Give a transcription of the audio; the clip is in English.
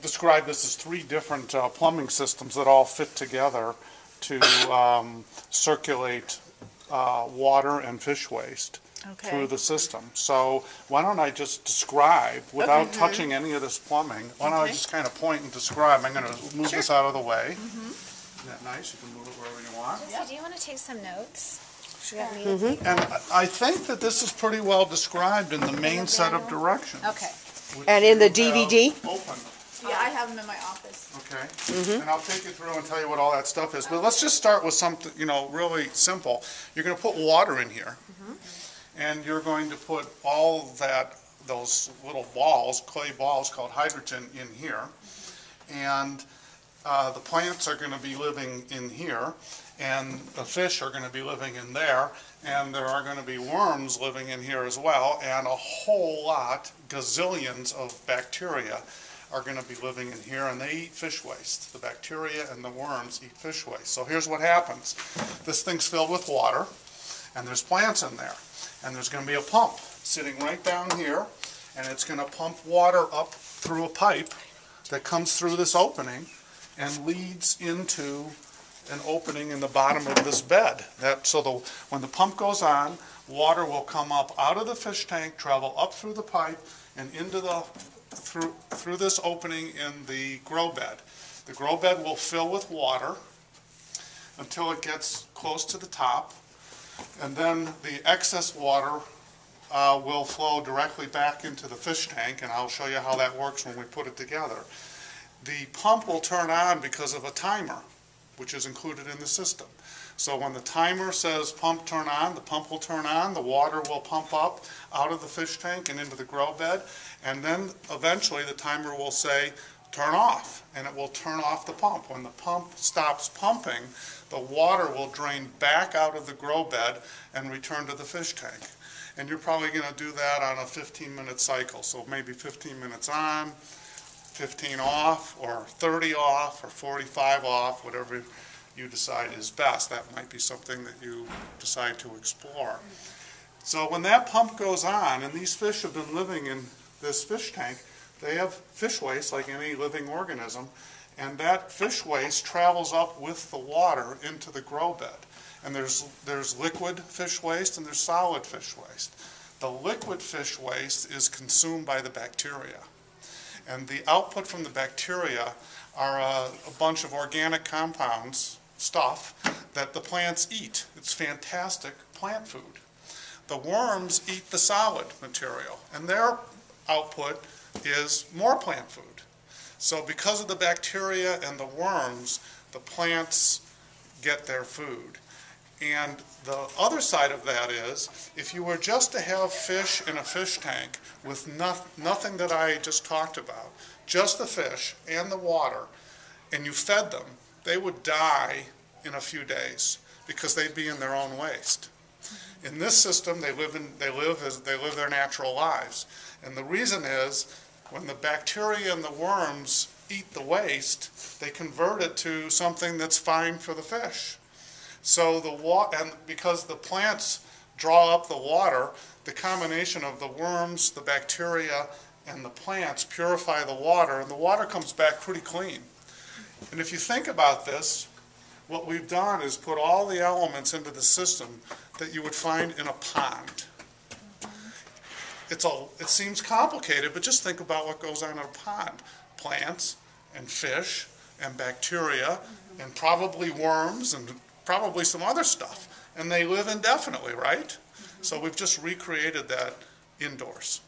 describe this as three different plumbing systems that all fit together to circulate water and fish waste through the system. So why don't I just describe, without touching any of this plumbing, why don't I just kind of point and describe. I'm going to move this out of the way. Isn't that nice? You can move it wherever you want. Jesse, do you want to take some notes? And I think that this is pretty well described in the main set of directions. Okay. And in the DVD? Open. Yeah, I have them in my office. Okay. And I'll take you through and tell you what all that stuff is. But let's just start with something, really simple. You're going to put water in here. And you're going to put all those little balls, clay balls called hydrogen, in here. And the plants are going to be living in here. And the fish are going to be living in there. And there are going to be worms living in here as well. And a whole lot, gazillions of bacteria are going to be living in here, and they eat fish waste. The bacteria and the worms eat fish waste. So here's what happens. This thing's filled with water, and there's plants in there. And there's going to be a pump sitting right down here, and it's going to pump water up through a pipe that comes through this opening and leads into an opening in the bottom of this bed. When the pump goes on, water will come up out of the fish tank, travel up through the pipe, and into through this opening in the grow bed. The grow bed will fill with water until it gets close to the top, and then the excess water will flow directly back into the fish tank, and I'll show you how that works when we put it together. The pump will turn on because of a timer, which is included in the system. So when the timer says pump turn on, the pump will turn on, the water will pump up out of the fish tank and into the grow bed, and then eventually the timer will say turn off, and it will turn off the pump. When the pump stops pumping, the water will drain back out of the grow bed and return to the fish tank. And you're probably going to do that on a 15-minute cycle, so maybe 15 minutes on, 15 off, or 30 off, or 45 off, whatever you decide is best. That might be something that you decide to explore. So when that pump goes on, and these fish have been living in this fish tank, they have fish waste like any living organism, and that fish waste travels up with the water into the grow bed. And there's liquid fish waste and there's solid fish waste. The liquid fish waste is consumed by the bacteria. And the output from the bacteria are a bunch of organic compounds, stuff, that the plants eat. It's fantastic plant food. The worms eat the solid material, and their output is more plant food. So because of the bacteria and the worms, the plants get their food. And the other side of that is, if you were just to have fish in a fish tank with nothing that I just talked about, just the fish and the water, and you fed them, they would die in a few days because they'd be in their own waste. In this system, they live their natural lives. And the reason is, when the bacteria and the worms eat the waste, they convert it to something that's fine for the fish. So and because the plants draw up the water, the combination of the worms, the bacteria, and the plants purify the water, and the water comes back pretty clean. And if you think about this, what we've done is put all the elements into the system that you would find in a pond. It seems complicated, but just think about what goes on in a pond. Plants and fish and bacteria and probably worms and probably some other stuff. And they live indefinitely, right? So we've just recreated that indoors.